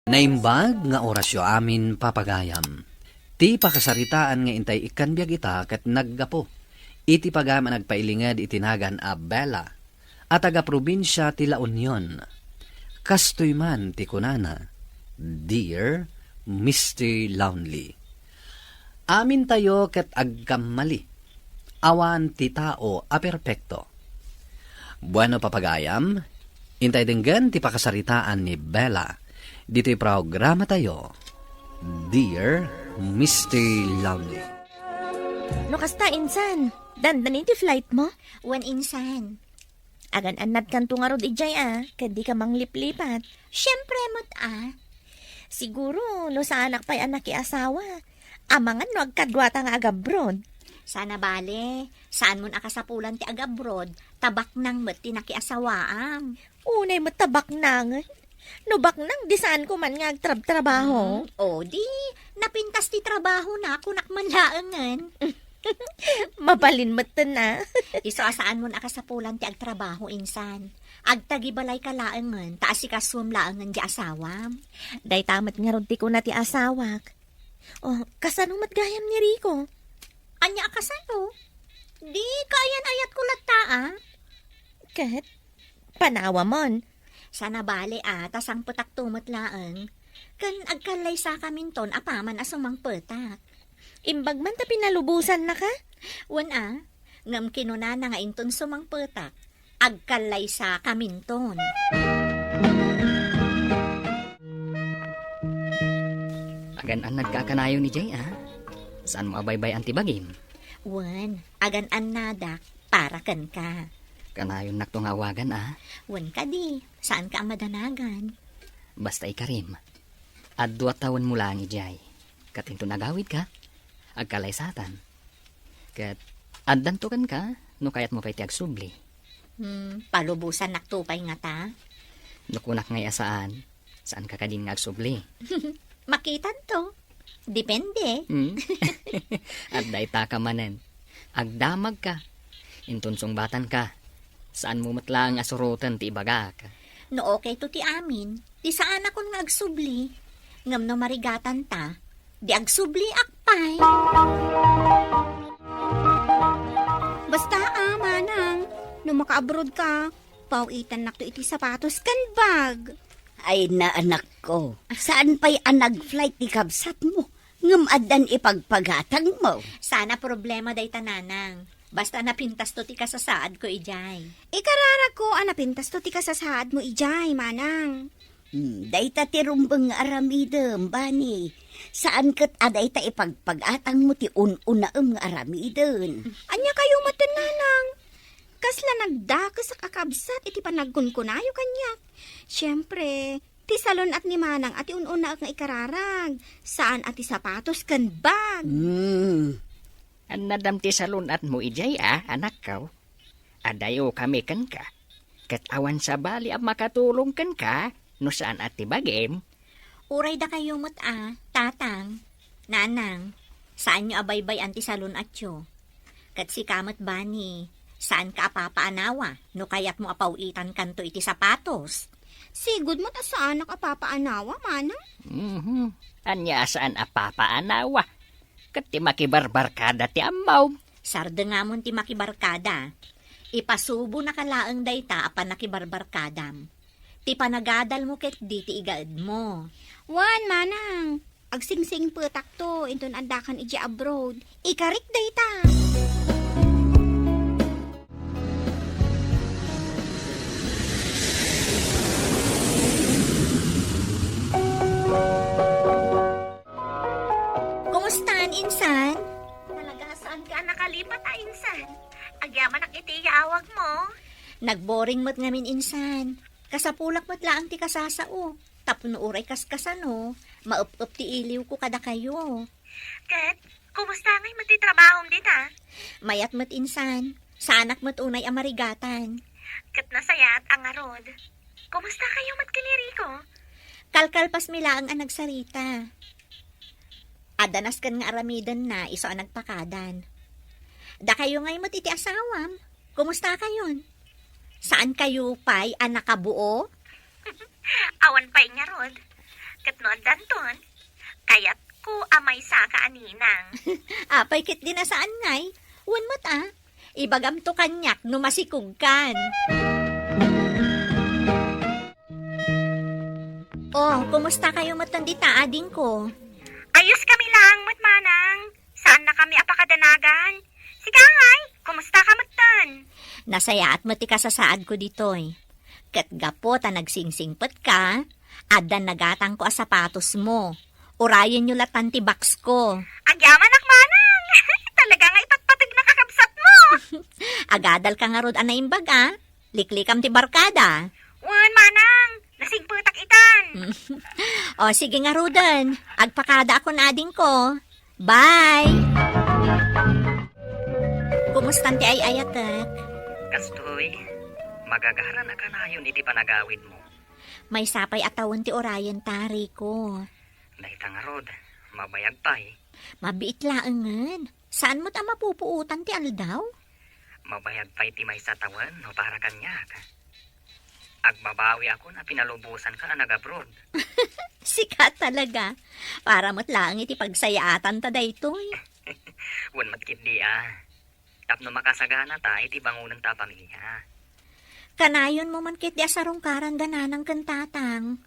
Naimbag nga orasyo amin papagayam. Ti pakasaritaan nga intay ikan biyag ita kat naggapo. Iti pagama nagpailingad itinagan a Bella. At taga probinsya ti La Union. Kastoy man ti kunana. Dear Mr. Lonely. Amin tayo kat agkamali. Awan ti tao a perpekto. Bueno papagayam. Intay denggan ti pakasaritaan ni Bella. Dito'y programa tayo. Dear Mr. Lonely. No kasta, insan. Dandanin ti flight mo. Wan insan. Agan-anad kan tungarod ijay kadi ka mangliplipat. Siyempre mo't Siguro, no sa anak pa'y anak asawa. Amangan no agkadwata nga agabron. Sana bale, saan mo nakasapulan ti agabrod, tabak nang mo't tinakiasawaam. Unay mo tabak nang. No bak nang, di saan ko man nga agtrab-trabaho. O di, napintas ti trabaho na kunak man laangan. Mabalin mo na. Iso asaan mo nakasapulan ti agtrabaho insan. Agtagibalay ka laangan, taas si kaswam laangan di asawam. Day tamat nga ron ti ko na ti asawak. Oh, kasano matgayam ni Rico? Anya akasayo? Di, kayan ayat ko lata Kat, panawa mon. Sana bale tasang putak tumot laang. Kan agkalay sa kaminton apaman asumang petak. Imbag man ta pinalubusan na ka? Wan ngam kinuna na nga inton sumang petak. Agkalay sa kaminton. Agan-an nagkakanayo ni Jay, Saan mo abaybay antibagim? Wan, agan-an nadak para kan ka. Kanayon naktungawagan, Wan ka di, saan ka madanagan? Basta ikarim. At 2 taon mo lang, Jay. Katinto nagawid ka. Agkalay satan. Kat addantukan ka, no kayat mo pa'y tiagsubli. Palubusan naktupay nga ta. Nukunak ngay saan ka kadin nga agsubli. Makitan to. Depende. At dayta ka manen. Agdamag ka. Intunsong batan ka. Saan mo matlang asurutan ti ibaga ka. No okay to ti amin. Di saan ako nga agsubli. Ngam no marigatan ta. Di agsubli akpay. Basta manang, no maka-abroad ka, pawitan nak to iti sapatos kan bag. Ay na anak ko, saan pa'y anag-flight ni kabsat mo? Ngamadan ipagpagatang mo. Sana problema day tananang. Basta napintas to ti kasasaad ko ijay. Ikarara ko, anapintas to ti kasasaad mo ijay, manang. Day ta tirumbang aramidem, bani. Saan kat aday ta ipagpagatang mo ti un-unaem nga aramiden? Anya kayo matan, nanang. Kasla nagdakas sa kakabsat, iti panagkunkunayo kanya. Siyempre, ti salon at ni manang ati un-una nga ikararag. Saan ati sapatos kan bag? An nadam ti salon at mo ijay, anak kaw. Adayo kami kan ka. Kat awan sa bali ang makatulong kan ka, no saan at tibagim. Uray da kayo mo't tatang. Nanang, saan nyo abaybay anti salon at yo? Kat si kamot bani, saan ka apapaanawa? No kayat mo apawitan kanto iti sapatos. Sigud mo ta sa anak apapaanawa, manang? Anya saan apapaanawa? Kat ti makibarbarkada ti amaw. Sarda nga mon ti makibarkada. Ipasubo na kalaang dayta apan nakibarbarkadam. Ti panagadal mo ket di ti igaad mo. Wan, manang. Agsingsing petak to, inton andakan iji abroad. Ikarik dayta. Kumustahan, insan? Talaga saan ka nakalipat, insan? Agyaman ang itiyawag mo. Nagboring mo't ngamin, insan. Kasapulak mo't laang ti kasasao. Tapno uray kaskasano. Maup-up ti iliw ko kada kayo. Kat, kumusta ngay matitrabahong din Mayat mo't insan. Sa anak mo't unay amarigatan. Kat nasayat ang arod. Kumusta kayo matkaniriko? Kalkalpas mila ang anagsarita. Adanas kan nga aramidan na iso ang nagpakadan. Da kayo ngay mo't iti asawam. Kumusta kayon? Saan kayo pa'y ang nakabuo? Awan pa'y nga rod. kat no danton. Kayat ko amay sa kaaninang. Apay kit din na saan ngay. Wan mat ibagam to kanyak no masikugkan. Oh, kumusta kayo matandita ading ko? Ayos kami lang, matmanang. Saan na kami apakadanagan? Sige ngay, kumusta ka matan? Nasaya at mati ka sa saad ko ditoy. Kat gapo ta nagsingsingpet ka, adan nagatang ko a sapatos mo. Urayan nyo latan ti box ko. Agyaman manang. Talaga nga ipatpatag na kakabsat mo. Agadal ka nga rod anaimbag Liklikam ti barkada. Wan, manang. Nasingputak itan. O sige nga rodan, agpakada ako na ading ko. Bye! Kumusta ti ay ayatek? Kastoy, magagara na ka na yun iti panagawid mo. May sapay atawon ti orayan tari ko. Dahita nga rod, mabayag pa Mabiit laangan. Saan mo ta mapupuutan ti aldaw? Mabayag pa iti may satawan no para kanyak. Agbabawi ako na pinalubusan ka na nag-abroad. Sikat talaga. Para mo't lang iti pagsayaatan ta daytoy. Wan matkit di Tapno makasagana ta iti bangunan ta pamilya. Kanayon mo man kit di asarong karang gananang kantatang.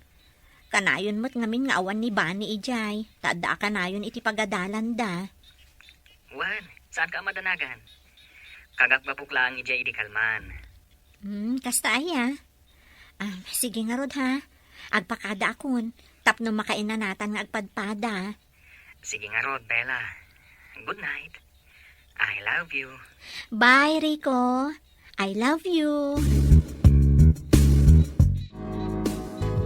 Kanayon mo't ngamin nga awan ni Bani ijay. Tada kanayon iti pagadalan da. Wan, saan ka madanagan? Kagak bapuklaan ijay iti kalman. Kasta ay sige nga rod ha. Agpakada akon. Tapno makainanatan nga agpadpada. Sige nga rod, Bella. Good night. I love you. Bye, Rico. I love you.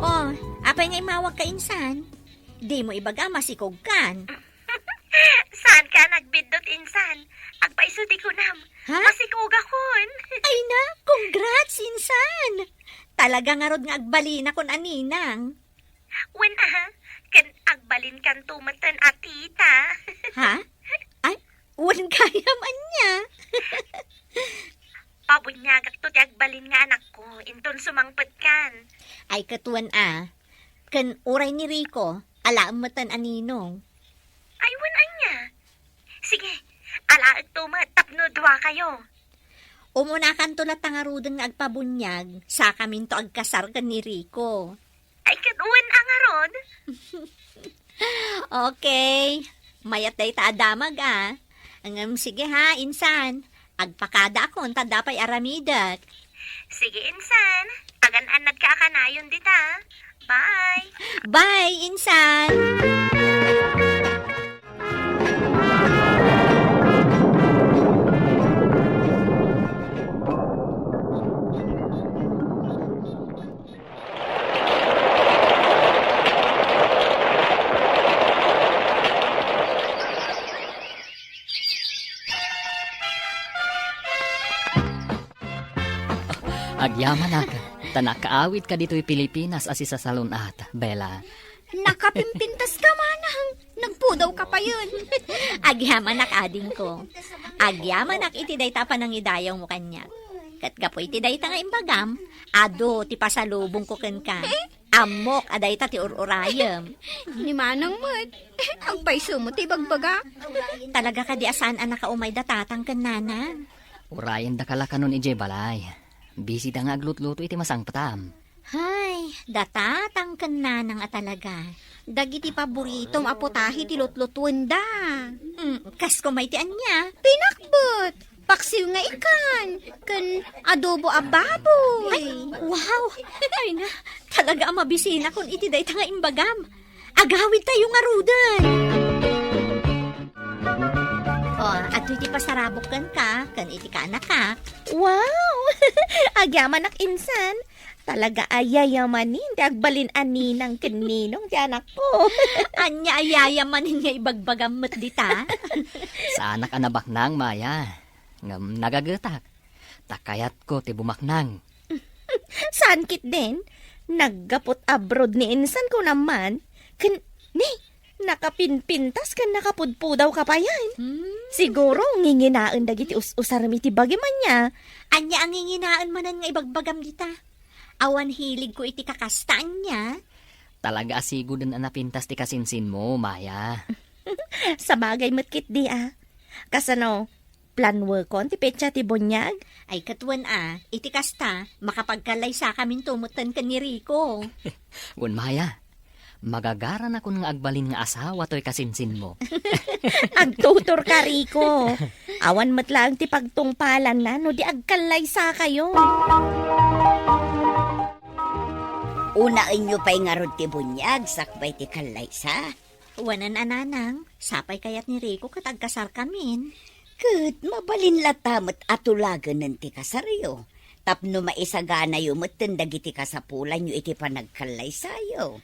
Oh, apay nga imawag ka insan. Di mo ibaga masikog kan. Saan ka nagbidot insan? Agpaisuti ko nam. Ha? Masikuga kun. Ay na, congrats insan. Talaga nga rod nga agbalina kon aninang. Wen kan agbalin kan tumatan at tita. Ha? Ay, wan kaya man niya. Pabunyagak to ti agbalin nga anak ko. Inton sumangpet kan. Ay katuan Kan uray ni Rico, alaam matan aninong. Ay, wen anya. Sige, alaag tumat. Tapno dwa kayo. Umuna kan tulat tangarudeng nga agpabunyag, sa kamin to agkasar kan ni Rico. Ay, kaduan ang arod. Okay. Mayat day ta adamag sige ha, insan. Agpakada ako, tadapay aramidak. Sige, insan. Agan-anad ka kanayon dita. Bye. Bye, insan! Agyaman ka. Tanakaawit ka dito'y Pilipinas asi sa salon Bella. Nakapimpintas ka manang. Nagpudaw ka pa yun. Agyaman ading ko. Agyaman iti dayta pa nang idayaw mo kanya. Kat gapoy ti dayta nga imbagam. Ado ti pasalubong ko ken ka. Amok adayta ti ururayam. Ni manang mat. Ang paiso mo ti bagbaga. Talaga ka di asan anak ka umay datatang ken nana. Urayan da kala kanon ije balay. Busy da nga aglut-luto iti masang patam. Hay, datatang ken nanang talaga. Dagiti paborito aputahi ti lutlutuen da. Kas ko may ti anya. Pinakbot. Paksiw nga ikan. Kan adobo a baboy. Wow! Ay na, talaga ang mabisina kung iti dayta nga imbagam. Agawid tayo nga rudan. At iti pasarabok kan iti ka anak ka. Wow! Agyaman ak insan. Talaga ayayamanin. Di agbalin aninang kaninong di anak ko. Anya ayayamanin nga ibagbagam mat dita. Sa anak anabaknang, Maya. Ngam nagagetak. Takayat ko ti bumaknang. Saan kit din? Naggapot abroad ni insan ko naman. Nakapinpintas kan nakapudpudaw ka pa yan. Siguro nginginaan dagiti usarami ti bagiman niya. Anya ang nginginaan manan nga ibagbagam dita. Awan hilig ko iti kakastaan niya. Talaga asigo din ang napintas ti kasinsin mo, Maya. Sa bagay matkit di Kasano, planwer ko ti petsa ti bunyag? Ay katwan iti kasta, makapagkalay sa kamin tumutan ka ni Rico. Wan, Maya, magagaran ako nga agbalin nga asawa to'y kasinsin mo. Agtutor ka, Rico. Awan matlang ti pagtungpalan na, no di agkalay sa kayo. Unain nyo pa'y nga rod ti bunyag, sakbay ti kalaysa. Wanan ananang, sapay kayat ni Rico katagkasar kamin. Kat, mabalin latamot atulagan ng ti kasaryo. Tapno maisagana yu matindag iti kasapulan yu iti panagkalaysayo.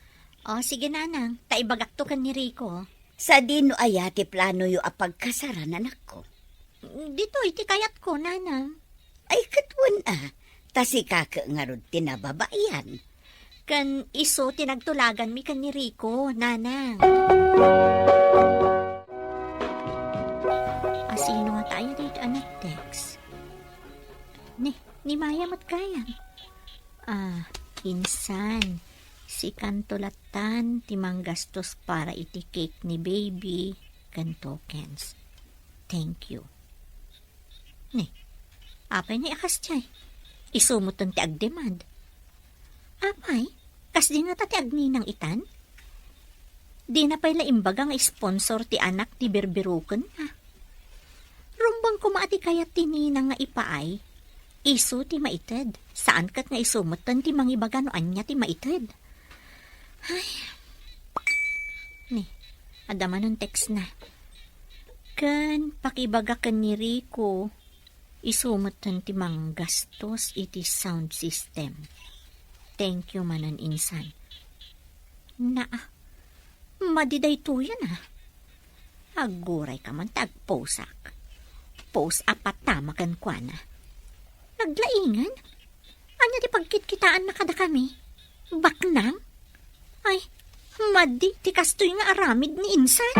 O sige nanang, taibagakto ka ni Rico. Sa dino aya ti plano yu apagkasaran anak ko. Dito iti kayat ko, nanang. Ay katwan tasi kaka nga rod tinababayan. Kan iso tinagtulagan mi kan ni Rico, nanang. Sino nga tayo dito anak text? Ni Maya matkayang. Insan. Si kantulatan timang gastos para iti cake ni baby kan tokens. Thank you. Apay ni akas tiyay. Isumuton ti agdemand. Apay, kas di nga ti agninang itan? Di na pala imbagang sponsor ti anak ti berberuken Rumbang kumaati kayat ti ninang nga ipaay. Isu ti maited. Saan kat nga isumuton ti mangibaga no anya ti maited? Ay. Adaman ng text na. Kan pakibaga kan ni Rico, isumutan ti mang gastos iti sound system. Thank you manan insan. Madiday to yan Aguray ka man tagposak. Post apat tama kan kwa na. Naglaingan? Anya ti pagkitkitaan na kada kami? Baknang? Ay, madi, ti kastoy nga aramid ni insan.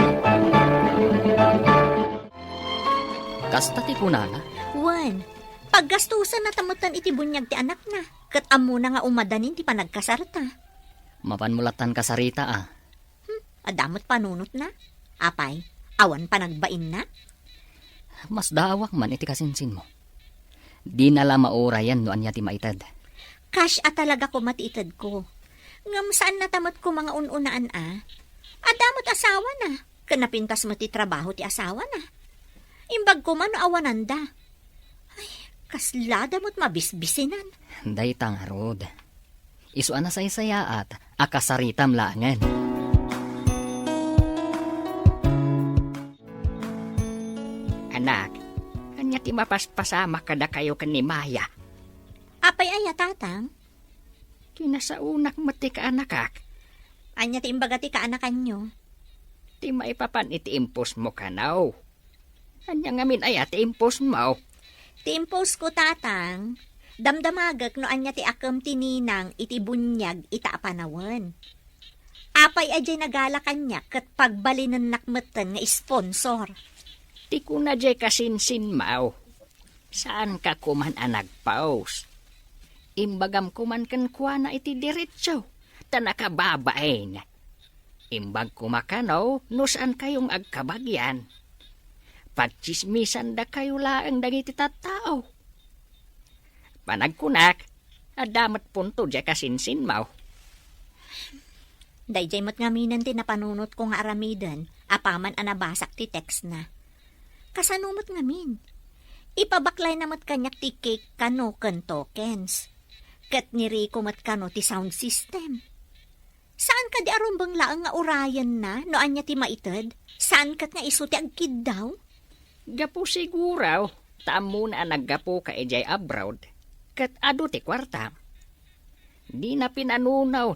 Kasta ti kunana. Wan, paggastusan na tamutan iti bunyag ti anak na. Kat amo na nga umadanin ti panagkasarta. Mapanmulatan ka sarita Adamot panunot na. Apay, awan panagbain na. Mas dawak man iti kasinsin mo. Di nala maurayan no anya ti maitad. Cash talaga ko matiitad ko. Ngam saan natamot ko mga ununaan Adamot asawa na. Kanapintas mo ti trabaho ti asawa na. Imbag ko man awananda. Ay, kaslada mo't mabisbisinan. Day tangarod. Isuan na saysaya at akasaritam langan. Anak, anya ti mapaspasama kada kayo kan ni Maya. Apay aya tatang. Kinasaunak mati ka anakak. Anya ti imbaga ti kaanakan nyo. Ti maipapan iti impos mo kanaw. Anya ngamin ay ati impos mo. Ti impos ko tatang. Damdamagak no anya ti akam tininang iti bunyag ita panawan. Apay ajay nagala kanya kat pagbalinan nakmatan nga sponsor. Ti kuna jay kasinsin mau. Saan ka kuman nagpaus? Imbagam kuman kan kuana iti diretso. Tanakababain. Imbag kumakanaw, no saan kayong agkabagyan. Pagchismisan da kayo laang dagiti tattao. Panagkunak, adamat punto jay kasinsin mau. Dayjay mat ngaminan ti napanunot ko nga aramidan, apaman anabasak ti text na. Kasanumot ngamin. Ipabaklay namat kanyak ti cake kano kan tokens. Kat ni Rico mat kano ti sound system. Saan ka di arumbang laang nga urayan na no anya ti maitad? Saan kat nga iso ti agkid daw? Gapo siguraw, tamo na naggapo ka ejay abroad. Kat ado ti kwarta. Di na pinanunaw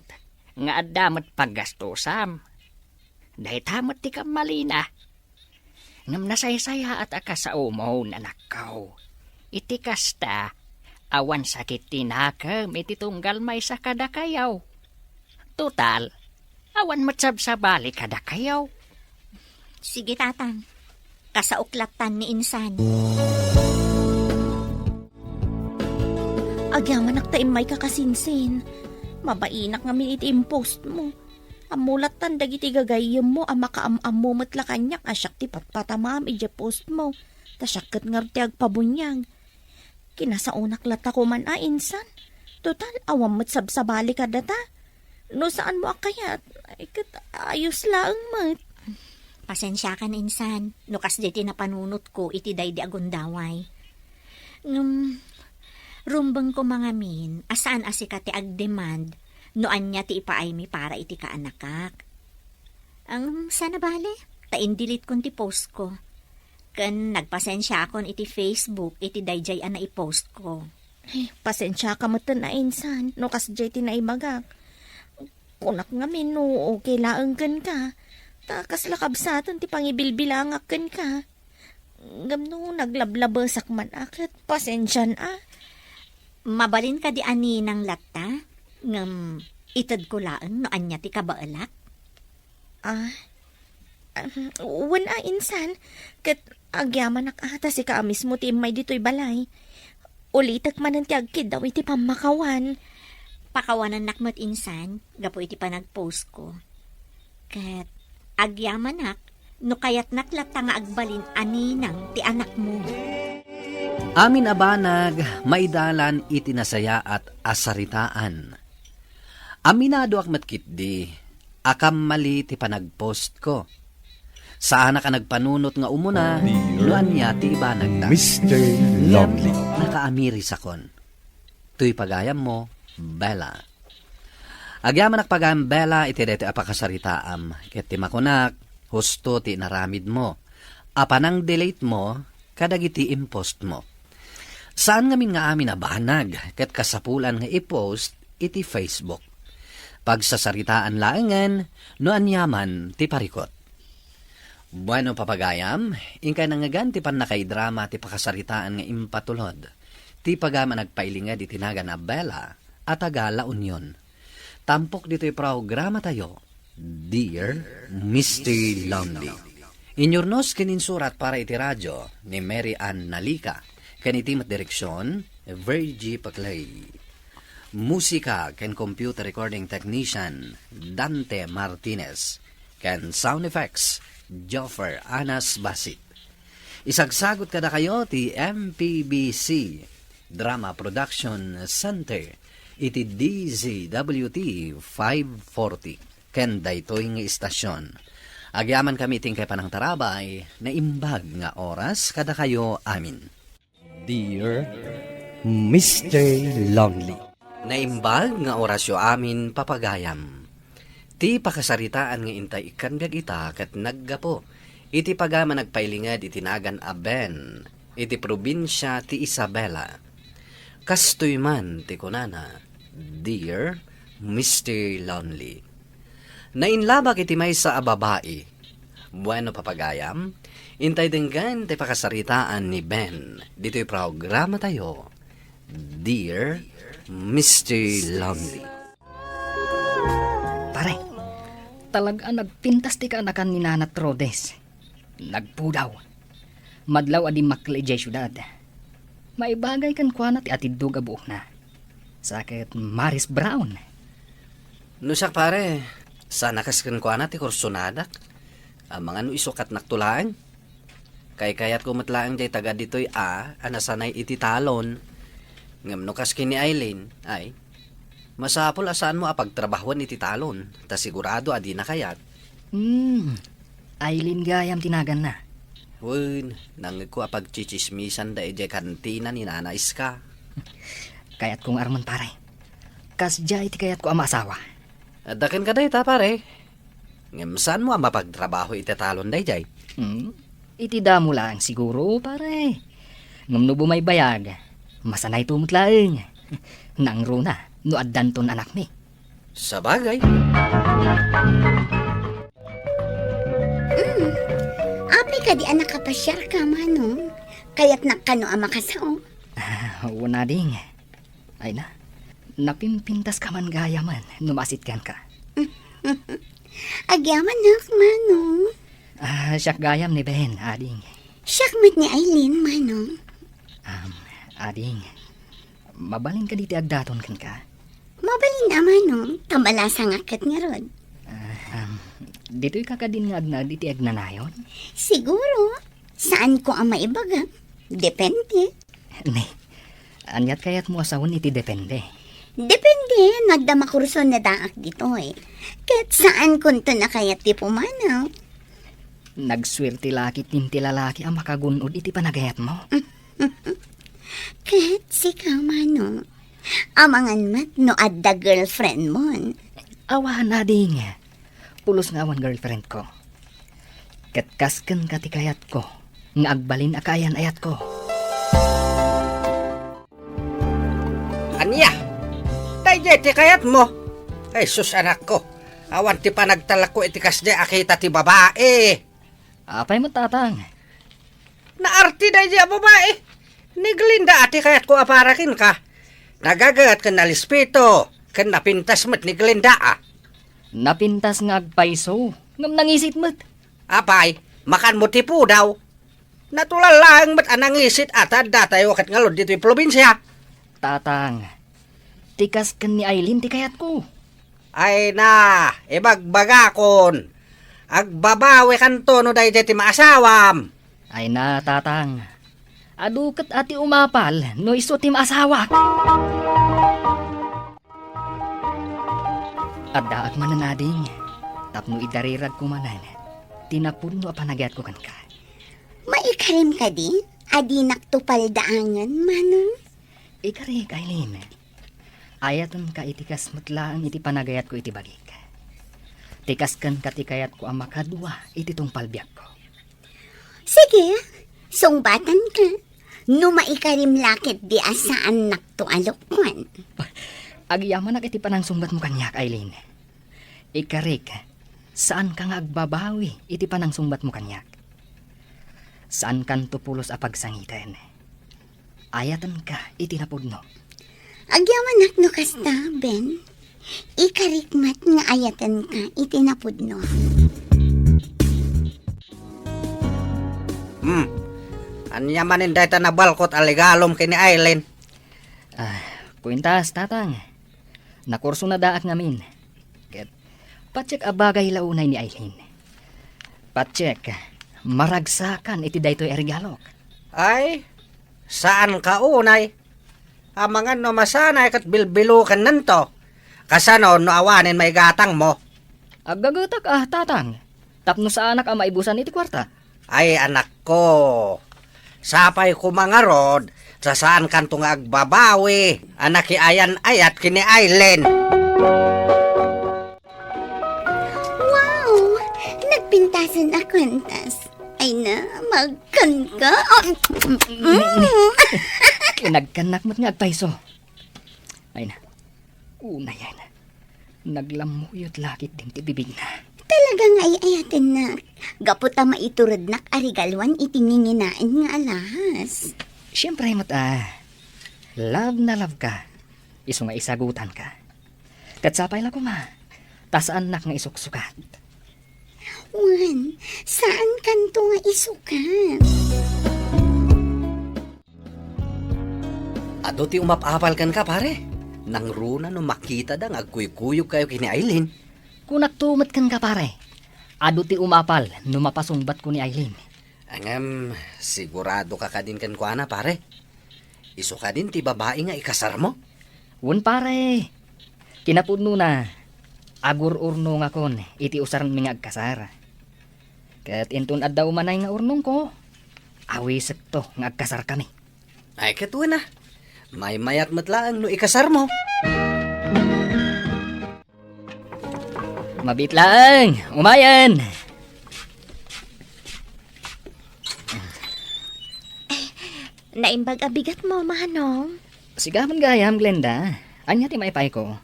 nga adamat paggastusam. Dahil tamat ti kamalina. Ngam nasaysaya at akasao mo nanakaw. Iti kasta, awan sakit tinakam iti tunggal may sa kada kayaw. Total, awan matsab sa bali kada kayaw. Sige tatang, kasauklatan ni insan. Agyaman naktaim may kakasinsin. Mabainak nga minit impost mo. Amulatan dagiti gagayem mo ang makaamamo matla kanyak asyak ti patpatamam ije post mo. Tasyaket ngarti agpabunyag. Kinasaunak lata ko man insan. Total, awam mo't sabsabali ka data. No saan mo akayat? Ay, ayos lang mat. Pasensya ka na insan. No kas di tinapanunot ko iti day di agundaway. Rumbang ko mga min, asaan asika ti agdemand, noan niya ti ipaaymi para iti kaanakak. Ang sana bale, taindilit kon ti post ko. Kan nagpasensya akon iti Facebook, iti dayjay na i-post ko. Ay, pasensya ka mo na insan. No kas jay tinaimagak. Kunak nga min no, okay laang kan ka. Takas lakabsatan ti pangibilbilangak kan ka. Gamno naglablabasak man akit. Pasensyan ah. Mabalin ka di ani ng lata, ngam itad ko laang no anya ti kabaalak. Wala insan. Kat agyaman ata si kaamis mo ti may dito'y balay. Ulitak man ang tiagkid daw iti pamakawan. Pakawanan nakmat insan, gapo iti panagpost ko. Kat agyaman nak, no kayat naklata nga agbalin aninang ti anak mo. Amin abanag, maidalan itinasaya at asaritaan. Aminado ak matkitdi, akam mali ti panagpost ko. Saan ka nagpanunot nga umuna, noan niya ti iba nagda. Mr. Lovely. Nakaamiri sakon. Tuy pagayam mo, Bella. Agyaman pagayam Bella, iti deti apakasaritaam. Ket ti makunak, husto ti naramid mo. Apanang delete mo, kadagiti impost mo. Saan ngamin nga amin abanag, ket kasapulan nga i-post, iti Facebook. Pagsasaritaan laengan, noan yaman ti parikot. Bueno papagayam, ingkay nangagan ti pan nakaidrama ti pakasaritaan nga impatulod. Ti pagama nagpailingad itinagan na Bella at taga La Union. Tampok dito'y programa tayo, Dear Mr. Lonely. Inyornos kininsurat para iti radyo ni Mary Ann Nalika, kanitimat direksyon, Virgie Paclay. Musika ken computer recording technician, Dante Martinez. Ken sound effects, Joffer Anas Basit. Isagsagot kada kayo ti MPBC Drama Production Center iti DZWT 540 ken daytoy nga istasyon. Agyaman kami tingkay panang tarabay na imbag nga oras kada kayo amin. Dear Mr. Lonely. Naimbag nga orasyo amin papagayam. Ti pakasaritaan nga intay ikan biag ita kat naggapo. Iti pagama nagpailingad itinagan a Ben. Iti probinsya ti Isabela. Kastoy man ti kunana, Dear Mr. Lonely. Nainlabak iti may sa babae. Bueno papagayam, intay denggan ti pakasaritaan ni Ben. Dito'y programa tayo, Dear Mr. Lonely. Pare, talagang nagpintas ti kaanakan ni Nanat Rodes. Nagpudaw. Madlaw adi makli jay syudad. Maibagay kan kwa na ti atidog abuok na. Sakit Maris Brown. Nusak pare, sana kaskan ko na ti kursunadak. Ang mga isukat naktulaan. Kayat ko matlaang jay taga dito'y anasanay iti talon. Ngam no kaskin ni Eileen, ay, masapol asaan mo apagtrabahuan iti talon, ta sigurado adi na kayat. Aileen gayam tinagan na. Wun, nangig ko apagchichismisan da ije kantina ni nanais ka. Kayat kong arman pare. Kas jay ti kayat ko ama asawa. Adakin ka day ta pare. Ngam saan mo ang mapagtrabaho iti talon day jay? Iti damo lang siguro pare. Ngam no bumay bayag. Masanay tumutlaeng. Nang runa, no addanton anak mi. Sa bagay. Api ka di anak kapasyar ka, manong. Kaya't nakano ang makasao. Wala ding. Ay na, napimpintas ka man gaya man, numasitkan ka. Agyaman nak, manong. Siyak gayam ni Ben, ading. Siyakmat ni Eileen, manong. Ading, mabalin ka diti agdaton kan ka. Mabalin na, manong. Kamalasa nga kat nga rod. Dito'y kakadin nga agna, diti agnanayon. Siguro, saan ko ang maibaga? Depende. Ne, anyat kayat mo asawon iti depende. Depende, nagdama kurso na daak dito eh. Kahit saan kunto na kaya ti pumanaw. Nagswerte laki tinti lalaki ang makagunod iti panagayat mo. Kahit si Kamano, amangan mat no adda girlfriend mo. Awahan na ding. Pulos nga awan girlfriend ko. Katkasken katikayat ko. Nga agbalin akayan ayat ko. Anya? Dayjay ti kayat mo. Ay sus anak ko. Awan ti panagtalak ko itikas di akita ti babae. Apay mo tatang. Naarti dayjay a babae. Ni Glinda ati kayat ko aparakin ka. Nagagat ka na lispito. Kan napintas mo't ni Glinda ah. Napintas nga agpaiso. Ngam nangisit mo't. Apay, makan mo ti po daw. Natulal lang mo't anangisit atad datay wakat ngalod dito'y probinsya. Tatang. Tikas kan ni Aileen ti kayat ko. Ay na, ibagbagakon. Agbabawi kanto no dayjay ti maasawam. Ay na tatang. Adukat ati umapal no iso ti maasawa. Addaak mananading. Tapno idarirag ko manan. Tinapun no apanagyat ko kan ka. Maikarim ka di? Adi naktupal daangan, manong? Ikarik, Aileen. Ayaton ka itikas matlaan iti panagayat ko iti bagik. Tikaskan katikayat ko ang makadwa iti tong palbiyak ko. Sige, sungbatan ka. No maikarim lakit di asaan naktualokwan. Agyaman iti panang sumbat mo kanyak, Aileen. Ikarik, saan ka nga agbabawi iti panang sumbat mo kanyak? Saan kan tupulos a pagsangitan? Ayatan ka iti napudno. Agyaman no kasta, Ben. Ikarikmat nga ayatan ka itinapudno. Anya manin dayta na balkot aligalom kini Aileen. Kuintas, tatang. Nakurso na daak ngamin. Ket, patsek abagay launay ni Aileen. Patsek, maragsakan iti daytoy erigalok. Ay, saan ka unay? Amangan no masanay kat bilbilukan nanto. Kasano no awanin may gatang mo. Agagatak tatang. Tapno sa anak ang maibusan iti kwarta. Ay anak ko. Sapay ko mga rod. Sa saan kanto nga agbabawi. Anak ayan ayat kini Aileen. Wow! Nagpintasan ako antas. Ay na, magkan ka. Nagkanak mo't nga agpaiso. Ay na. Una yan. Naglamuyot lakit din ti bibig na. Talagang ay ayatin na. Gaputa maiturod nak arigalwan itinginginaan nga alahas. Siyempre mo't love na love ka. Iso nga isagutan ka. Katsapay lang ko ma. Tasaan nak nga isuksukat. Juan, saan kanto nga isukan? Ado ti umapapal kan ka pare. Nang runa no makita da agkuy-kuyog kayo kini Aileen. Kunak tumat kan ka pare. Ado ti umapal no mapasungbat ko ni Aileen. Angam, sigurado ka din kan kuana pare. Iso ka din ti babae nga ikasar mo. Wun pare. Kinapudno na. Agur-urno nga kon iti usaran mi nga agkasara. Ket intun adda umanay nga urnong ko. Awisek to nga agkasar kami. Ay katuwa na. May mayat matlaang no ikasar mo. Mabit lang. Umayan. Naimbag abigat mo, manong. Sigaman gayam, Glenda. Anya ti maipay ko.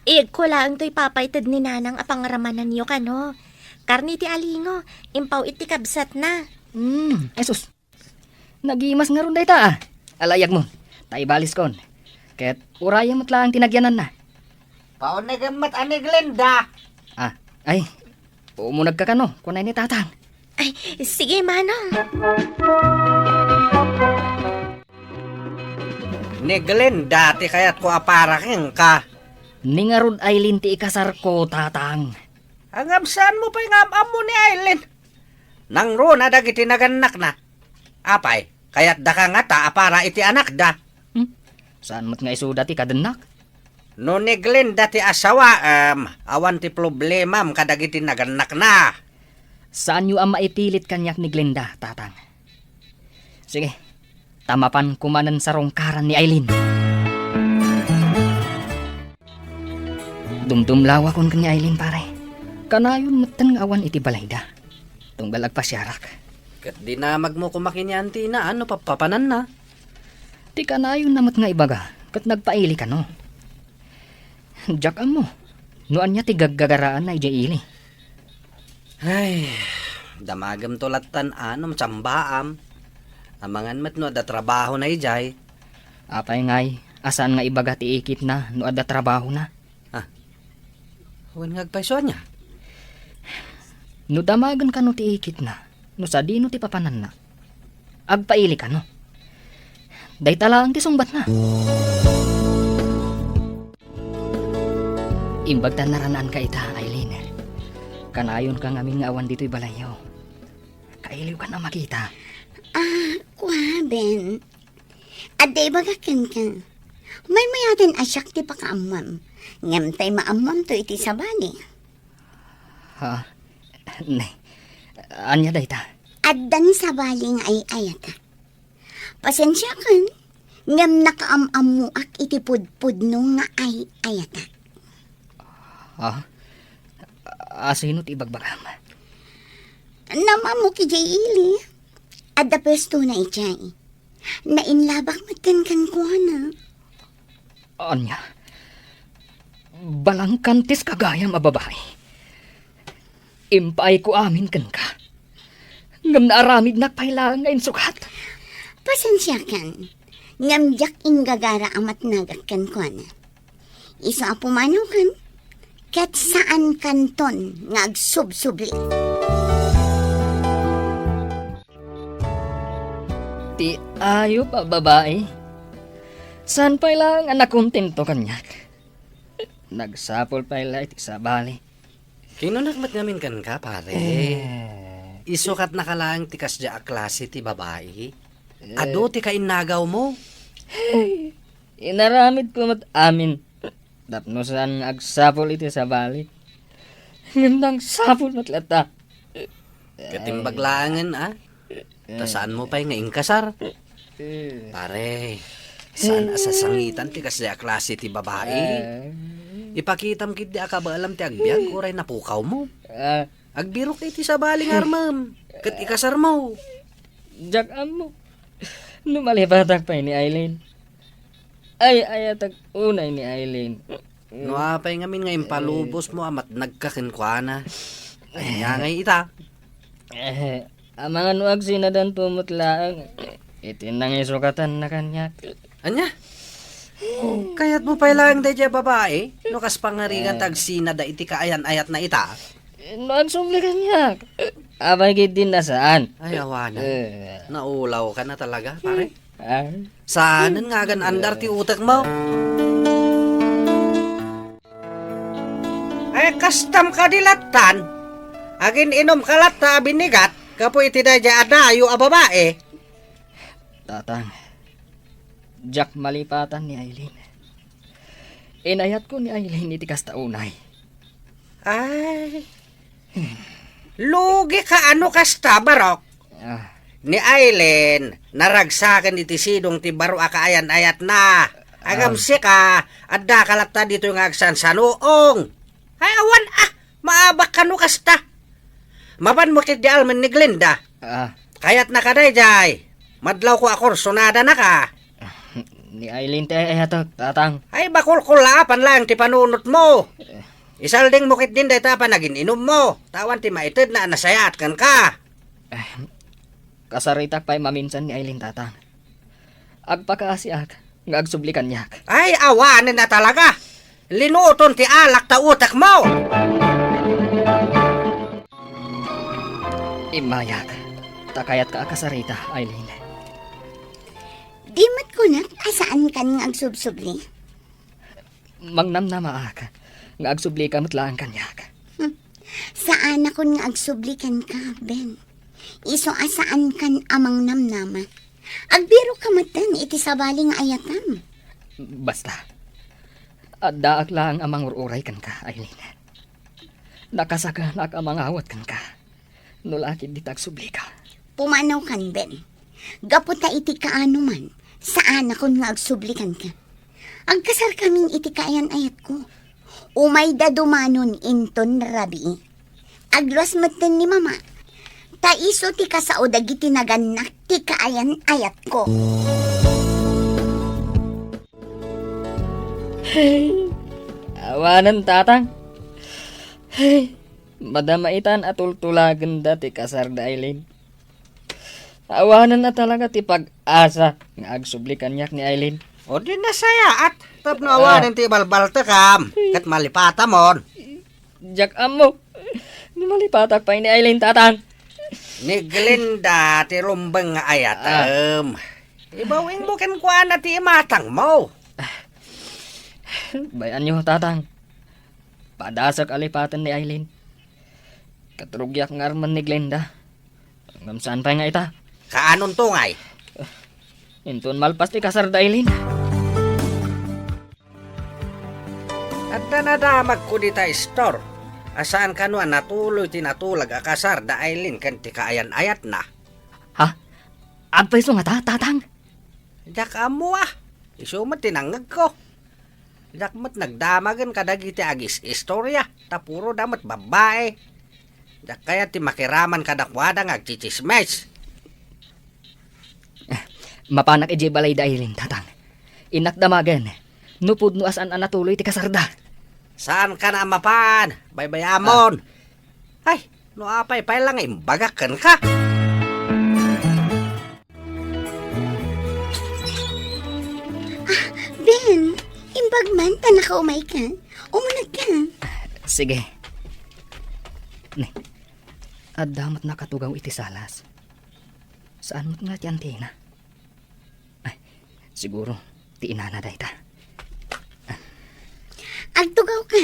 Ig ko lang to'y papaytad ni nanang apangaramanan niyo kano. Karni ti alingo, impaw iti kabsat na. Esus. Nagimas nga ron day ta. Alayag mo. Taibalis kon. Ket uraya mo't lang tinagyanan na. Paunagamat ani Glenda. Ay. Umunag ka kano. Kunay ni tatang. Ay, sige, manong. Ni Glenda ti kayat ko aparaking ka. Ningarod Aileen ti ikasar ko, tatang. Hangam saan mo pa yung mo ni Aileen? Nang ro na dagiti naganak na. Apay, kaya't da ka nga ta para iti anak da. Saan mo't nga isuda ti kadanak? No ni Glenda ti asawa, awan ti problemam kadagiti naganak na. Saan yu ang maipilit kanyak ni Glenda, tatang? Sige, tamapan kumanan sa rongkaran ni Aileen. Dumdumlawa kon kanya Aileen, pare. Kanayon matan awan iti balayda. Tunggal agpasyarak. Kat di na magmo kumakinyanti na, ano papapanan na. Ti kanayon namat nga ibaga, kat nagpaili ka no. Jack mo, noan niya ti gaggagaraan na ijaili. Ay, damagam tulatan anom, tsambaam. Amangan mat no da trabaho na ijay. Apay ngay, asaan nga ibaga ti ikit na, no ada trabaho na. Huwag ngagpaiso niya. No damagan ka no ti ikit na, no sa di no ti papanan na. Agpaili ka no. Day talaang ti sungbat na. Imbag ta naranaan ka ita, Aileen. Kanayon ka ngamin nga awan dito'y balayaw. Kailiw ka na makita. Kuhaben. Aday bagakan ka. May mayatin asyak ti pakaamam. Ngam tay maamam to iti sabani. Ha? Nay. Anya day ta? Addang sabali nga ay ayata. Pasensya kan. Ngam nakaamam mo ak iti pudpud no nga ay ayata. Ha? Asino ti ibagbagam? Namamu ki jay ili. Adda pesto na ijay. Nainlabak matkan ko na. Anya? Balangkantis kagayam a babae. Impay ko amin kan ka. Ngam naaramid nakpailangan ngayon sukat. Pasensya kan. Ngam jak inggagara amat nagak kan ko na. Isa pumanaw kan. Kat saan kanton nga agsubsubli. Ti ayo pa babae. San pa lang anak kontento kanyak. Nagsapol pa ila iti sa bali. Kinunagmat namin kan ka, pare. Isukat na ka lang tikas dya a klase ti babae. Ado ti kainagaw mo. Inaramid ko mat amin. Tapno saan agsapol iti sa bali. Ngandang sapol mat lata. Katimbaglangan, Tasaan mo pa yung kasar? Pare, saan asasangitan ti kasi a klase ti babae? Ipakitam kit di akabaalam ti agbyag, oray napukaw mo. Agbirok iti sa baling armam, kat ikasar mo. Jak mo. Numalipatak pa ni Aileen. Ay, ayatag unay ni Aileen. No apay ngamin ngayon palubos mo amat nagkakinkwana. Ay nga ngay ita. Ang mga nuag sinadan tumutlaang. Itinang isukatan na kanyak. Anya? Kaya't mo pa lang dadya babae? No kas pangaringan tag sinada iti kaayan-ayat na ita? Noan sumli kanyak. Abay gid din na saan? Ay awana. Naulaw ka na talaga, pare. Ay. Saanan nga gan andar ti utak mo? Ay kastam kadilatan. Agin inom kalat ta binigat. Kapo iti dadya adayo a babae. Tatang. Jack malipatan ni Aileen. Inayat ko ni Aileen iti kasta unay. Ay. Lugi ka ano kasta barok. Ni Aileen, naragsakan iti sidong ti baro akaayan-ayat na. Agam ka, adda kalata dito yung agsan sa noong. Ay awan maabak ka no kasta. Mapan mo kit di alman ni Glenda. Kaya't nakaday jay. Madlaw ko akorsonada na ka. Ni Aileen te tatang. Ay bakul-kulapan lang ti panunot mo. Isalding mo kit din day ta panagin inom mo. Tawan ti maited na nasayat kan ka. Kasaritak pa'y maminsan ni Aileen tatang. Agpakaasiak, nga agsublikan niyak. Ay, awanan na talaga. Linuton ti alak ta utak mo. Imayak, takayat ka akasarita, Aileen. Di mat ko na, asaan kan nga agsubsubli? Mangnamnama ka, nga agsubli ka matlaan kanyak. Saan ako nga agsublikan ka, Ben? Iso asaan kan amang namnama. Agbiro ka matan iti sabaling ayatam. Basta, addaak lang amang ururay kan ka, Aileen. Nakasaka na amang awat kan ka. Nulakid di tagsubli ka. Pumanaw kan, Ben. Gaputa iti kaano man. Saan ako nga agsublikan ka. Agkasar kaming iti kaayan ayat ko. Umay da dumanon inton rabi. Agluas matan ni mama. Taiso ti kasao dagiti naganak ti kaayan ayat ko. Awanan tatang. Hey, madamaitan at tultulagan dati kasar da Aileen. Awanan na talaga ti pag-asa nga agsublikan niyak ni Aileen. O di na saya at tapnawa ti balbalta kam. Kat malipata mon. Jak amo. Ni malipatak pa ni Aileen tatang. Ni Glinda ti rumbang nga ayatam. Ibawing mo ken kuan na ti matang mo. Bayan nyo tatang. Padasak alipatan ni Aileen. Katrugyak ng arman ni Glenda. Ngamsaan pa nga ita. Kaanon tungay? Intun malpas ti kasar da Aileen. At nanadamag ko di ta store. Asaan ka nuan natuloy tinatulag akasar da Aileen kan ti kaayan-ayat na. Ha? Ampay so nga tatang. Jak amo ah. Isumat tinangag ko. Jak mat nagdamagan kadagiti agis istorya. Tapuro damat babae. Jak kaya ti makiraman kadakwada ng agchichismes. Mapanak iji balay da Aileen tatang. Inakdamagan. Nupud no asan natuloy ti kasarda. Saan ka na mapan? Baybayamon. Ay, no apay pa lang imbagakan ka. Ben, imbagman ta nakaumay ka. Umunag ka. Sige. Ne. Adamat nakatugaw iti salas. Saan mo't nga ti antena? Ay, siguro, ti inana da ita. Agtugaw ka.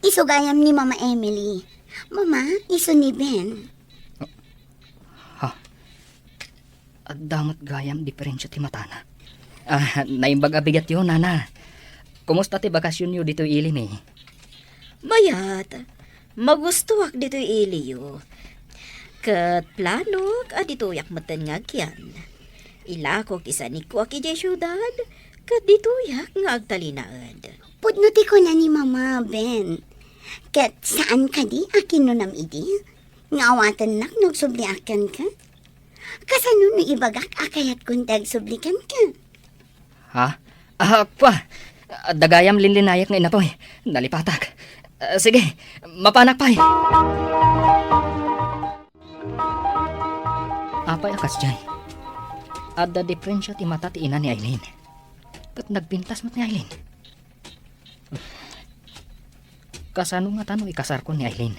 Isugayam ni Mama Emily. Mama, iso ni Ben. Adamat gayam diferensya ti matana. Naimbag abigat yun, nana. Kumusta ti bakasyon yo dito ilin eh? Mayat, magustuwak dito iliyo. Kat planok at dito yak matan nga kyan. Ilakok isanik ko aki jay syudad, kat dito yak nga agtalinaad. Pudnuti ko na ni Mama, Ben. Ket saan ka di akin no nam idi? Ngawatan nak nagsubliakan ka? Kasano no ibagak akayat kung tagsublikan ka? Ha? Pa. Dagayam linlinayak nga inatoy. Nalipatak. Sige, mapanak pa. Apay akas jay. Adda diferensya ti mata ti ina ni Aileen. Kat nagpintas mat ni Aileen. Kasano nga tanong ikasar ko ni Aileen?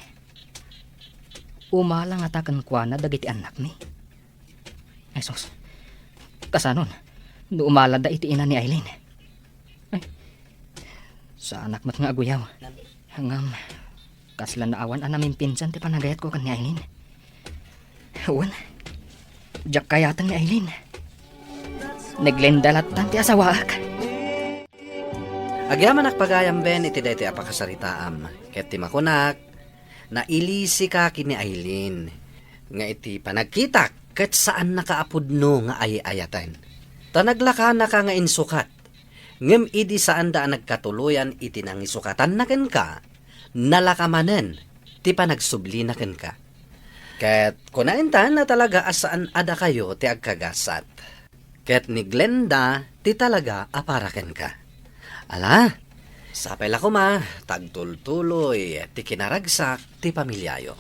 Umala nga takan kwa na dagiti anak ni. Ay sos, kasanon, no umala da iti ina ni Aileen. Ay, sa anak mat nga aguyaw. Hangam, kasla na awan anamin pinsan ti panagayat ko kan ni Aileen. Uwan, jak kayatan ni Aileen. Naglendalat tanti asawaak. Agyaman pagayam Ben iti daytoy apakasaritaam. Ket ti makunak na ilisi ka kini Aileen. Nga iti panagkitak ket saan nakaapudno nga ayayatan. Tanaglaka na ka nga insukat. Ngem idi saan da nagkatuluyan iti nang isukatan na ken ka. Nalakamanen ti panagsubli na ken ka. Ket kunaintan na talaga asaan ada kayo ti agkagasat. Ket ni Glenda ti talaga aparaken ka. Ala, sapay la ko ma, tagtultuloy, ti kinaragsak, ti pamilyayo.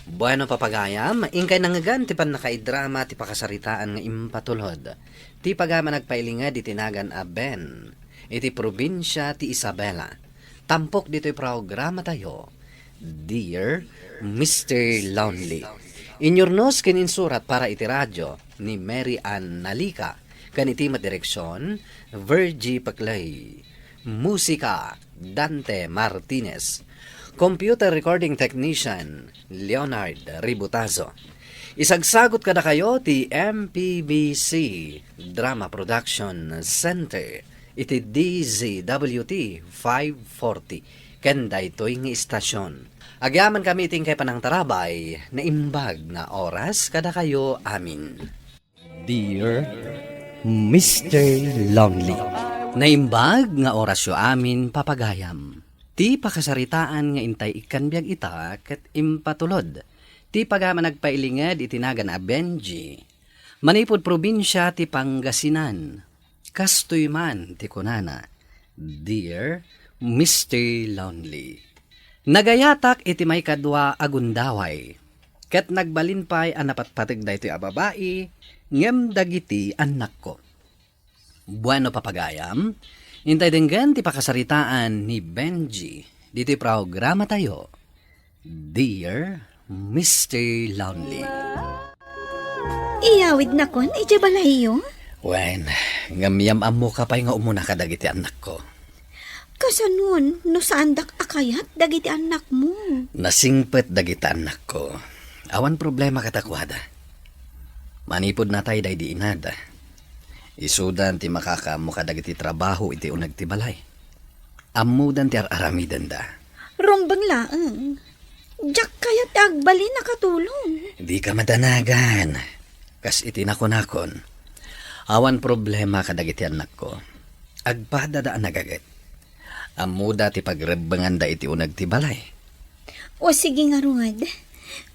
Bueno papagayam, ingkay nangagan ti pan nakaidrama ti pakasaritaan nga impatulod. Ti pagama nagpailingad iti nagan a Ben, iti probinsya ti Isabela. Tampok dito'y programa tayo, Dear Mr. Lonely. Inyornos kininsurat para iti radyo ni Mary Ann Nalika. Kaniti madireksyon, Virgie Paclay. Musika, Dante Martinez. Computer Recording Technician Leonard Ributazo. Isagsagot kada kayo ti MPBC Drama Production Center iti DZWT 540 kenda ito'y nga istasyon. Agyaman kami iting kay panang tarabay na imbag na oras kada kayo amin. Dear Mr. Longley. Naimbag nga orasyo amin papagayam. Ti pakasaritaan nga intay ikan biyag ita ket impatulod. Ti pagama nagpailingad itinagan a Benji. Manipod probinsya ti Pangasinan. Kastoy man ti kunana. Dear Mr. Lonely. Nagayatak iti may kadwa agundaway. Ket nagbalinpay ang napatpatig da ito'y ababai, ngem dagiti anak ko. Bueno papagayam, intay denggan ti pakasaritaan ni Benji. Dito'y programa tayo. Dear Mr. Lonely. Iyawid na kon, iti balayo. Wen, ngamyam amo ka pa'y nga umuna ka dagiti anak ko. Kasanon, no saan dak akayat dagiti anak mo. Nasingpet dagiti anak ko. Awan problema katakwada. Manipod na tayo di inada. Isudan ti makakamo ka dagiti trabaho iti unag ti balay. Amudan ti aramidan da. Rombang laang. Diyak kayat agbali nakatulong. Di ka madanagan. Kas iti nakon. Awan problema kadagiti anak ko. Agpada da nagagat. Amuda ti pagrebangan da iti unag ti balay. O sige nga Rod.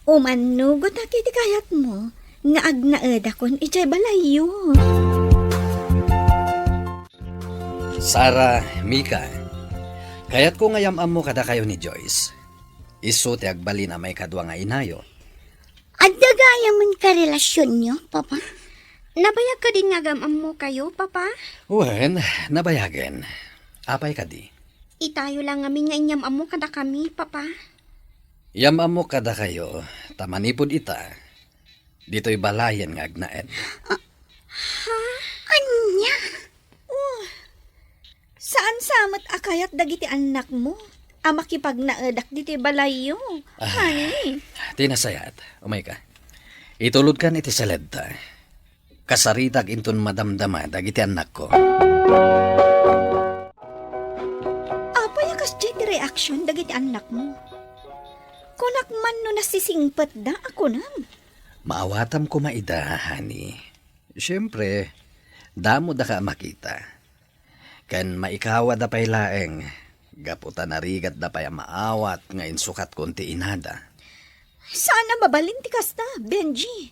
Umanugot at iti kayat mo. Nga agnaed akon iti balayo. Sara, Mika, kayat ko ngayam amo kada kayo ni Joyce. Isu ti agbali na may kadwa nga inayo. Adagaya man ka relasyon nyo, Papa. Nabayag ka din nga gamam mo kayo, Papa? Wen, nabayagen. Apay ka di. Itayo lang ngamin nga inyam amo kada kami, Papa. Yam amo kada kayo, tamanipod ita. Dito'y balayan nga agnaed. Anya? Saan samat akayat dagiti anak mo? Amakipag naedak diti balayo. Honey. Tinasayat, umay ka. Itulod kan iti saledta. Kasaritag inton madamdama dagiti anak ko. Apayakas di reaction dagiti anak mo. Kunak man no nasisingpat da ako nam. Maawatam ko maida, honey. Siyempre, damo da ka makita. Kan maikawa da pa'y laeng, gaputa narigat da pa'y maawat nga insukat konti inada. Sana mabalin ti kasta, Benji.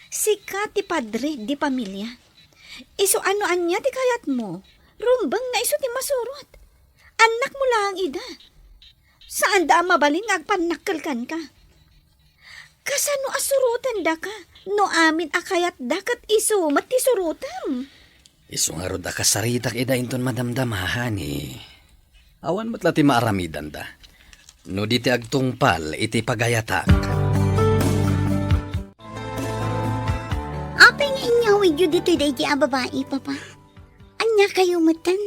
Sika ti padre di pamilya. Iso ano anya ti kayat mo? Rumbang na iso ti masurot. Anak mo lang ida. Saan da mabalin nga agpanakkalkan ka? Kasano asurutan da ka? No amin akayat dakat iso mati surutan. Isu nga ro da kasaritak ida inton madamdamahan eh. Awan mo't lati maaramidan da. No di ti agtungpal iti pagayatak. Apay nga inyawid yun dito'y dahi babae, Papa. Anya kayo matan.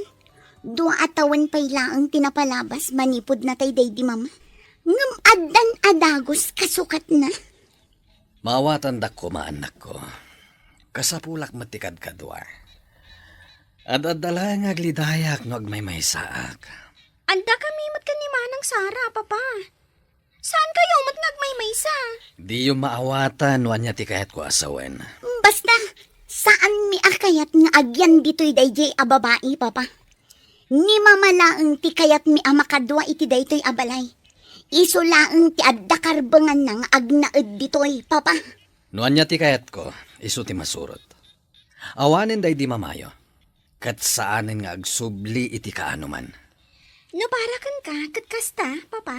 Dua atawan pa'y laang tinapalabas, manipod na tay dahi di mama. Ngam adan adagos kasukat na. Maawatan da ko maanak ko. Kasapulak matikad kadwa. Adadala nga aglidayak no agmay saak. Anda kami mat ka ni Manang Sara, Papa. Saan kayo mat ngagmay sa? Di yung maawatan no anya ti kayat ko asawen. Basta, saan mi akayat nga agyan dito'y dahi babae, Papa? Ni mama laang ti kayat mi amakadwa iti daytoy abalay. Iso laang ti addakarbangan nang agnaed ditoy, Papa. No anya ti kayat ko, isu ti masurot. Awanin day di mamayo. Kat saanin nga agsubli iti kaanuman. No para kan ka, kat kasta, Papa.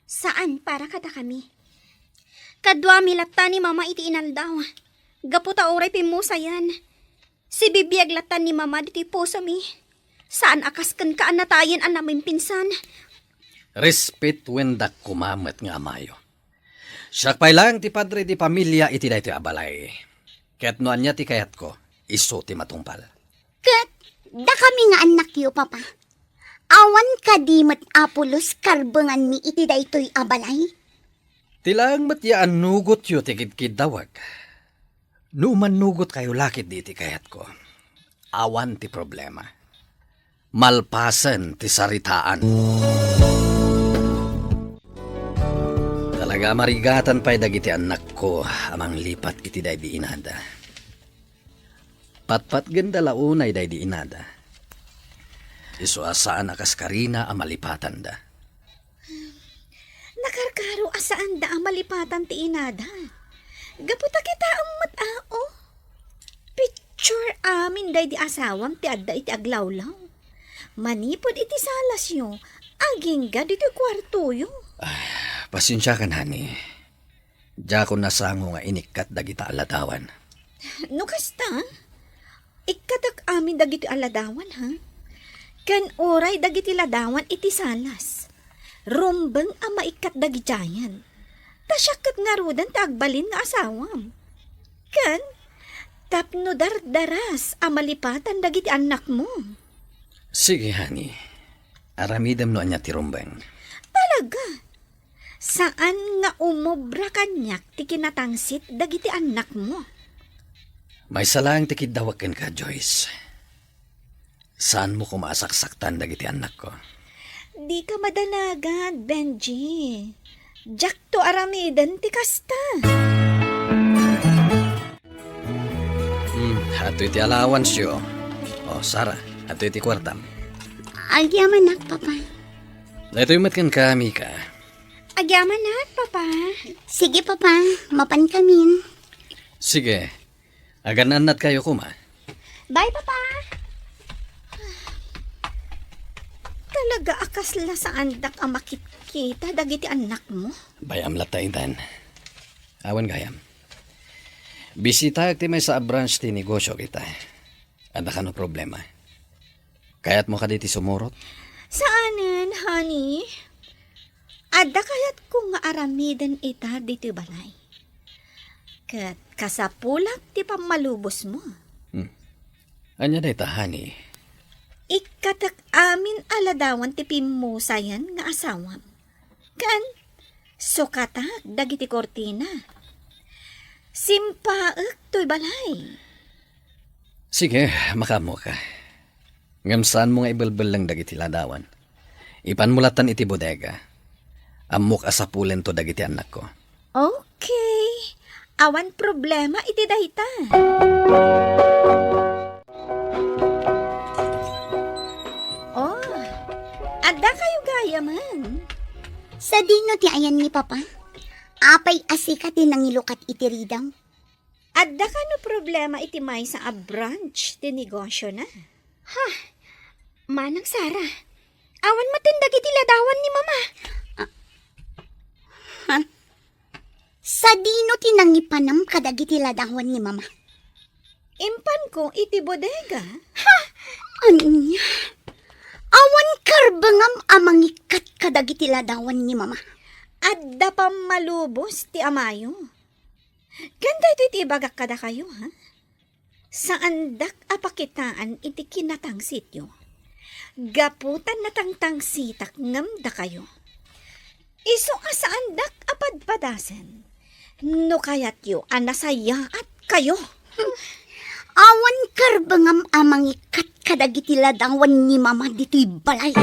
Saan para kada kami? Kadwa milata ni Mama iti inaldaw. Gaputa oray pimusa yan. Si bibiyag latan ni Mama diti puso mi. Saan akas kan ka anatayin ang namin pinsan? Respet wendak kumamet nga amayo. Siyak pa'y lang ti padre di pamilya iti da iti abalay. Kaya't noan niya ti kayat ko, iso ti matungpal. Kat, da kami nga anak yo, Papa. Awan ka di mat Apolos karbangan mi iti daytoy abalay. Tilang matyaan nugot yu tikid dawag. Numan nugot kayo lakit di ti kayat ko. Awan ti problema. Malpasan ti saritaan. Talaga marigatan pa'y dagiti anak ko amang lipat iti day di inada. Patpat ganda launay day di inada. Iso asaan akas karina ang malipatan da. Nakarkaro asaan da ang malipatan ti inada. Gaputa kita ang matao. Picture amin day di asawam ti adda iti aglawlaw. Manipod iti salas yo. Aging ga dito kwarto yo. Pasensya ka nani. Diya ko nasango nga inikat dagita aladawan. No kasta? Ikatak amin dagiti aladawan ha? Kan oray dagiti ladawan iti salas. Rumbeng ang maikat dagitayan. Tasyakat nga rudan tagbalin nga asawam. Kan, tapno dardaras ang malipatan dagiti anak mo. Sige, honey. Aramidam no anya ti rumbeng. Talaga? Saan nga umobra kanyak ti kinatangsit dagiti anak mo? May salang tikid dawaken ka, Joyce. Saan mo kumasaksaktan dagiti anak ko? Di ka madanagan, Benji. Jack to aramidan ti kasta. Ato iti allowance yo. O, Sarah, ato iti kwartam. Agyaman nak, papa. Ito yung matkan kami ka. Agyaman na, papa. Sige, papa. Mapan kamin. Sige, aganan nat kayo kuma. Bye, papa. Talaga akasla sa andak ang makikita dagiti anak mo. Bayam lataitan. Awan gayam. Bisita ti may sa branch ti negosyo kita. Ada ka no problema. Kaya't mo ka diti sumurot? Saanan, honey? Ada kayat kung nga aramidan ita dito balay. Kat kasapulak ti pamalubos mo. Anya day tahani. Ikatak amin aladawan ti pimusayan nga asawam. Kan, sukatak dagiti kortina. Simpaek to'y balay. Sige, makamo ka. Ngamsaan mo nga ibalbal lang dagiti ladawan. Ipanmulatan iti bodega. Amok asapulen to dagiti anak ko. Okay. Awan problema iti dayta. Oh, ada kayo gaya man. Sa dino ti ayan ni papa. Apay asika ti nangilukat iti ridaw. Ada ka no problema iti may sa a branch ti negosyo na. Manang Sara, awan matindag iti ladawan ni mama. Sa dino ti nangipanam kadagiti ladawan ni mama. Impan ko iti bodega. Anya? Awan karbangam amangikat kadagiti ladawan ni mama. Adda pamalubos ti amayo. Ganda iti ibagak kada kayo, ha? Saan dak apakitaan iti kinatangsit yo? Gaputan na tangtangsitak ngamda kayo. Iso asaan dak apadpadasen. No kayat yo anasaya at kayo. Awan karbangam amangikat kadagiti ladawan ni mama dito'y balay.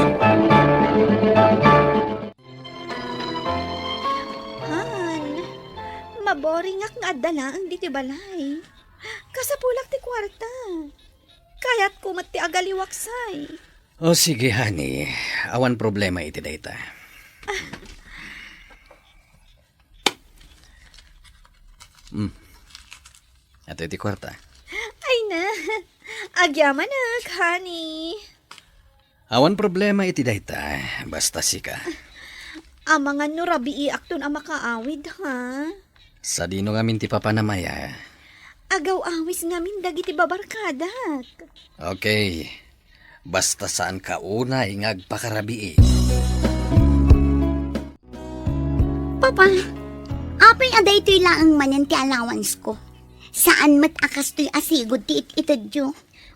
Maboring nga adala ang diti balay. Kasapulak ti kwarta. Kaya't kumat ti agaliwaksay. O sige, honey. Awan problema iti dayta. Ato iti kwarta. Ay na, agyaman na, honey. Awan problema iti dayta. Basta sika. Ang mga nurabi akton ang makaawid, ha? Sa dino ngamin ti papanamaya. Agaw awis ngamin dagiti babarkadak. Okay. Basta saan ka una ingagpakarabii. Papa, apay aday to'y laang manan ti allowance ko. Saan mat akas to'y asigod ti ititadyo?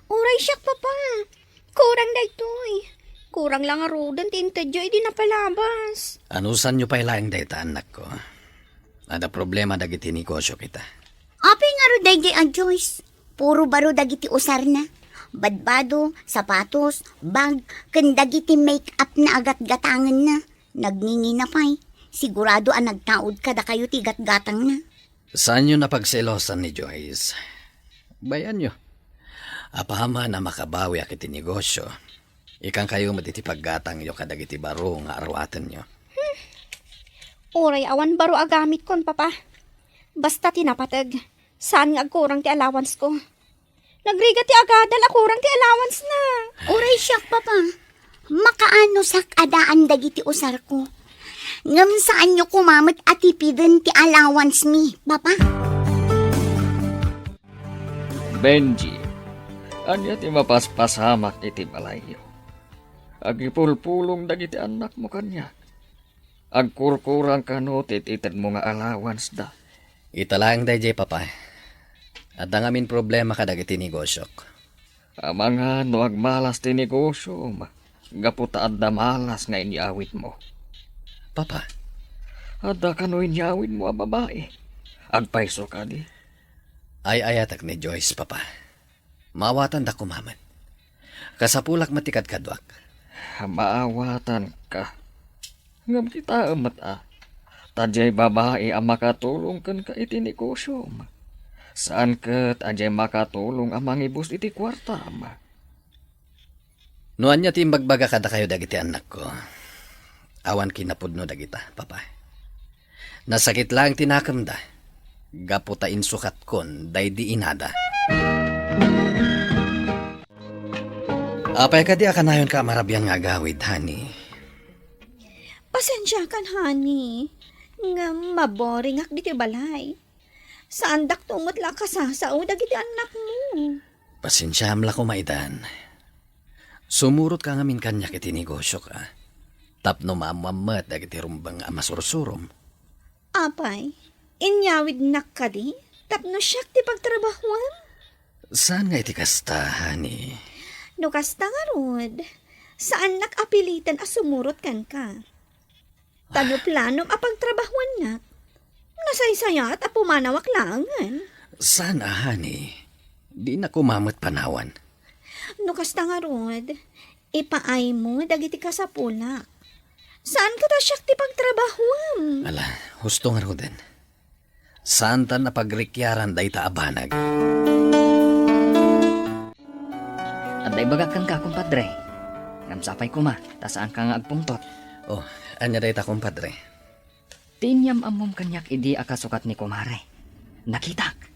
Uray siya, papa. Kurang daytoy. Kurang lang nga rodan, tintadyo, di napalabas. Anusan nyo pa ilang data, anak ko. Ada problema dagiti negosyo kita. Apay nga ro dagiti Joyce. Puro baro dagiti usar na. Badbado, sapatos, bag, ken dagiti make-up na agat-gatangan na. Nagningi na pa'y. Sigurado ang nagtaod ka da kayo tigat-gatang na. Saan nyo napagselosan ni Joyce? Bayan nyo. Apahama na makabawi akiti negosyo. Ikang kayo matitipaggatang yo kadagiti baro nga arwatan nyo. Oray, awan baro agamit kon, papa. Basta tinapatag. Saan nga agkurang ti allowance ko? Nagriga ti agadal akurang ti allowance na. Oray siyak, papa. Makaano sak adaan dagiti usar ko. Ngam saan nyo kumamit at ipidin ti allowance mi, papa? Benji, anya ti mapaspasamak iti balayo. Agipulpulong dagiti anak mo kanya. Agkurkurang kanutit ited mo nga allowance da. Italang day papa. At ang amin problema kadagiti negosyok. Amang no agmalas ti negosyo, gaputa adda malas nga iniawit mo. Papa, Adda ka no iniawit mo a babae. Agpaiso ka di. ay ayatak ni Joyce, papa. Mawatan da kumamat. Kasapulak matikad kadwak. Maawatan ka. Ngam kita amat Tajay babae ang makatulong kan ka iti negosyo. Saan kat ajay makatulong ang mangibus iti kwarta. Nuan niya timbagbaga kada kayo dagiti anak ko. Awan kinapudno dagita, papa. Nasakit lang tinakamda. Gaputa insukat kon, day di inada. Apay ka di akanayon ka marabyan nga agawid, honey. Pasensya kan, honey. Nga maboring ak diti balay. Saan dak tumot la kasasao dagiti anak mo? Pasensya amla ko maidan. Sumurot ka ngamin kanya kiti negosyo ka. Tapno mamamat dagiti rumbang amasursurom. Apay, inyawid nak ka di? Tapno siyak ti pagtrabahuan? Saan nga iti kasta, honey? No kasta nga rod, saan nakapilitan a sumurot kan ka? Tano planom a pagtrabahuan nak? Nasaysayat a pumanawak langan. Saan, honey? Di na kumamot panawan. No kasta nga rod, ipaay mo dagiti ka sa pulak. Saan ka ta siyak ti pagtrabahuan? Ala, husto nga roden. Saan ta napagrikyaran day ta abanag? At day bagak kang ka, kumpadre. Ngamsapay ko ma, ta saan ka nga agpungtot. Oh, anya day ta kumpadre. Tinyam amom kanyak idi akasukat ni kumare. Nakitak,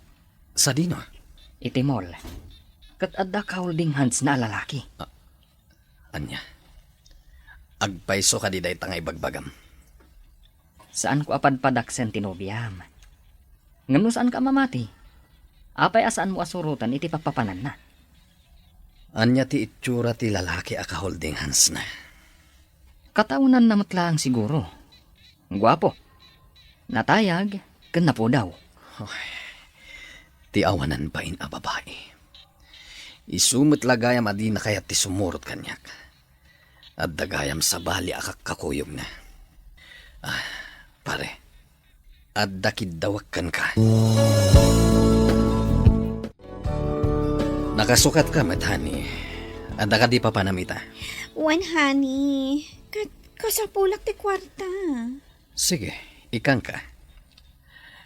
Sa dino? iti mall. Kat adda ka holding hands na lalaki. Anya? Agpaiso ka di day tangay bagbagam. Saan ko apadpadak sen tinobiyam? Ngam no saan ka mamati? Apay asaan mo asurutan iti papapanan na. Anya ti itsura ti lalaki aka holding hands na. Kataunan na matlaang siguro. Gwapo. Natayag, ken na po daw. Ti awanan pa in a babae. Isumot lagayam adi na kayat ti sumurot kanyak. At dagayam sa bali akakakuyog na. Pare. At dakidawakkan ka. Nakasukat ka, mathani. At daka di pa panamita. Wan, honey. Kasapulak ti kwarta. Sige, ikang ka.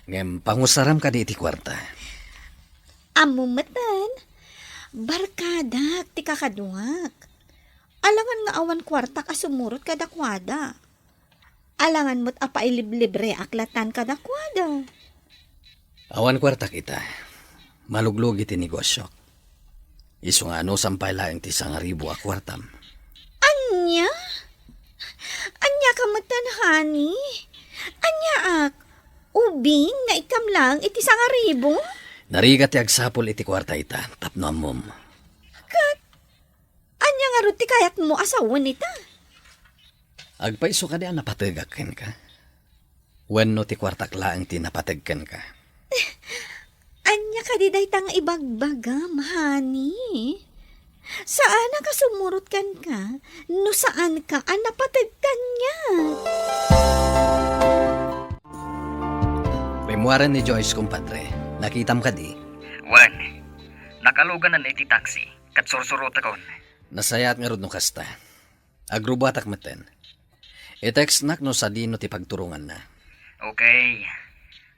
Ngem pangusaram ka di iti kwarta. Amumatan. Barkada, ti kakaduak. Alangan nga awan kwarta ka sumurot kadakwada. Alangan mo't apailiblibre aklatan kadakwada. Awan kwarta kita. Maluglog iti negosyo. Isu nga ano sampay laeng ti 1,000 a kwartam. Anya? Anya kamatan, honey? Anya ak? Ubing nga ikam lang iti 1,000? Narigat ti agsapol iti kwarta ita. Tapno amom. Anya nga ruti kayat mo asawan ita? Agpaiso ka di ang napatagakin ka. Wenno ti kwartak laeng ti napatagkan ka. Anya ka di day tang ibagbagam, honey? Saan na kasumurot kan ka? No saan ka napatag kanya? Memoaran ni Joyce, kumpadre. Nakitam ka di. Wan, nakalugan na iti taxi, kat sursurot akon. Nasayat nga rod no kasta. Agrubatak maten. I-text nak no sa dino ti pagturungan na. Okay,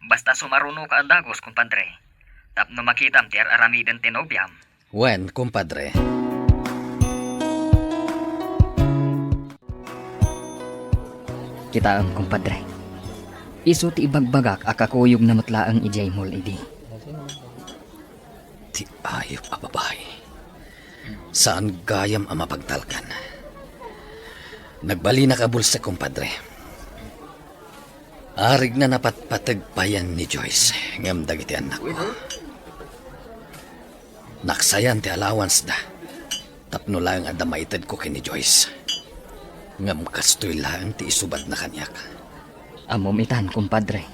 basta sumaruno ka ang dagos, kumpadre. Tapno makitam ti aramiden tinobyam. Wen, kumpadre. Kita ang kumpadre. Isu ti ibagbagak akakuyog na matlaang ijay mol idi. Ti ayop a babae. Saan gayam ang mapagtalkan? Nagbali na kabul sa kumpadre. Arig na napatpatagpayan ni Joyce. Ngam dagiti anak ko. Naksayan ti allowance da. Tapno lang ang damaitad ko kini Joyce. Ngam kastoy lang ti isubad na kanyak. Amumitan, kumpadre.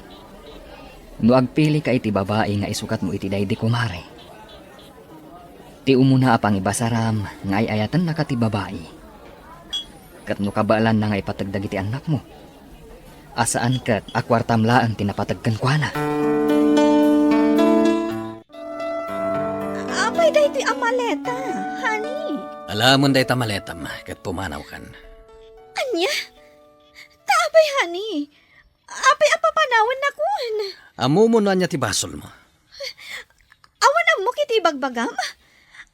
No agpili ka iti babae nga isukat mo iti daydi kumare. Ti umuna apang ibasaram nga ayatan na ka ti babae. Kat no kabaalan na nga ipatagdag iti anak mo. Asaan kat akwartam laan tinapatagkan kwa na. Apay da ito'y amaleta, honey. Alamon day tamaletam, kat pumanaw kan. Anya? Taapay, honey. Apay apapanawan na kun. Amumo na niya ti basol mo. Awan ang mo kiti bagbagam.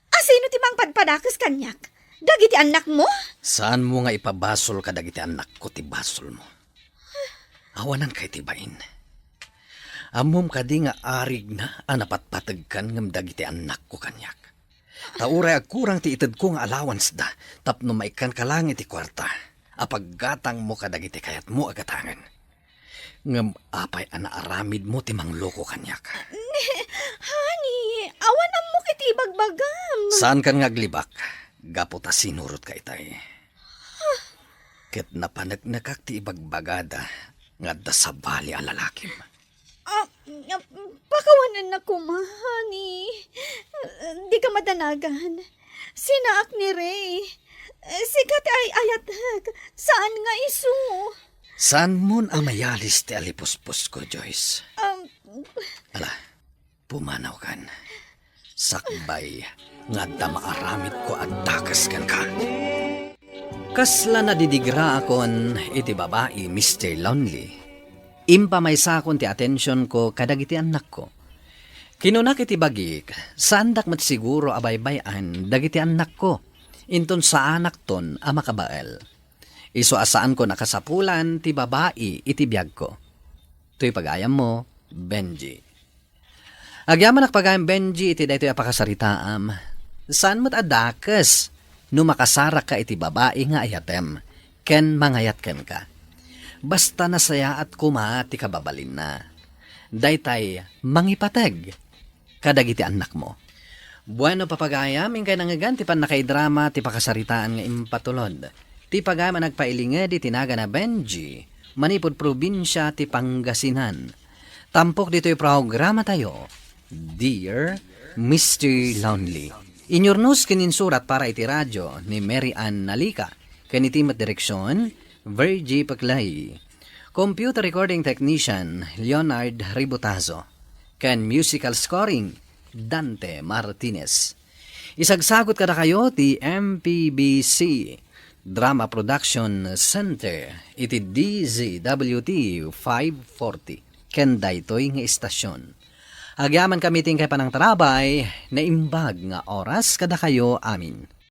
Asino ti mang padpadakas kanyak? Dagiti anak mo? Saan mo nga ipabasol ka dagiti anak ko ti basol mo? Awanan kay ti bain. Amom ka di nga arig na anapatpatagkan ngam dagiti anak ko kanyak. Tauray agkurang ti itad ko nga allowance da, tapno maikan ka lang iti kwarta. Apaggatang mo ka dagiti kayat mo agatangan. Ngam apay anaaramid mo ti mangloko kanyak. Honey, awan ang mo kiti bagbagam. Saan kan nga glibak? Gaputa sinurot ka itay. Ket napanagnakak ti ibagbagada nga dasabali a lalakim. Pakawanan na ko, ma, honey. Di ka madanagan. Sinaak ni Ray. Sikat ay ayatag. Saan nga isu? Saan mon amayalis ti alipuspos ko, Joyce? Ala, pumanaw kan. Sakbay nga damaaramid ko at dakas kan ka. Kasla na didigra akon iti babae, Mr. Lonely. Impamaysa akon ti atensyon ko kadagiti anak ko. Kinunak iti bagik, sandak mat siguro abaybayan dagiti anak ko. Inton sa anak ton a makabael. Iso asaan ko nakasapulan ti babae iti biyag ko. To'y pagayam mo, Benji. Agyaman nakpagayam Benji iti daytoy apakasaritaam. Saan mo't adakas? No makasarak ka iti babae nga ayatem, ken mangayat ken ka. Basta nasaya at kuma ti kababalin na. Daytay mangipateg kadagiti anak mo. Bueno papagayam ingkay nangagan ti pan nakaidrama ti pakasaritaan nga impatulod. Ti pagayam nagpailinged iti naga na Benji, manipod probinsya ti Pangasinan. Tampok dito'y programa tayo, Dear Mr. Lonely. Inyornos kininsurat para iti radyo ni Mary Ann Nalika, kanitimat direksyon, Virgie Paclay. Computer recording technician, Leonard Ributazo. Kan musical scoring, Dante Martinez. Isagsagot kada kayo ti MPBC Drama Production Center iti DZWT 540 ken daytoy nga istasyon. Agyaman kami ting kay panang tarabay na imbag nga oras kada kayo amin.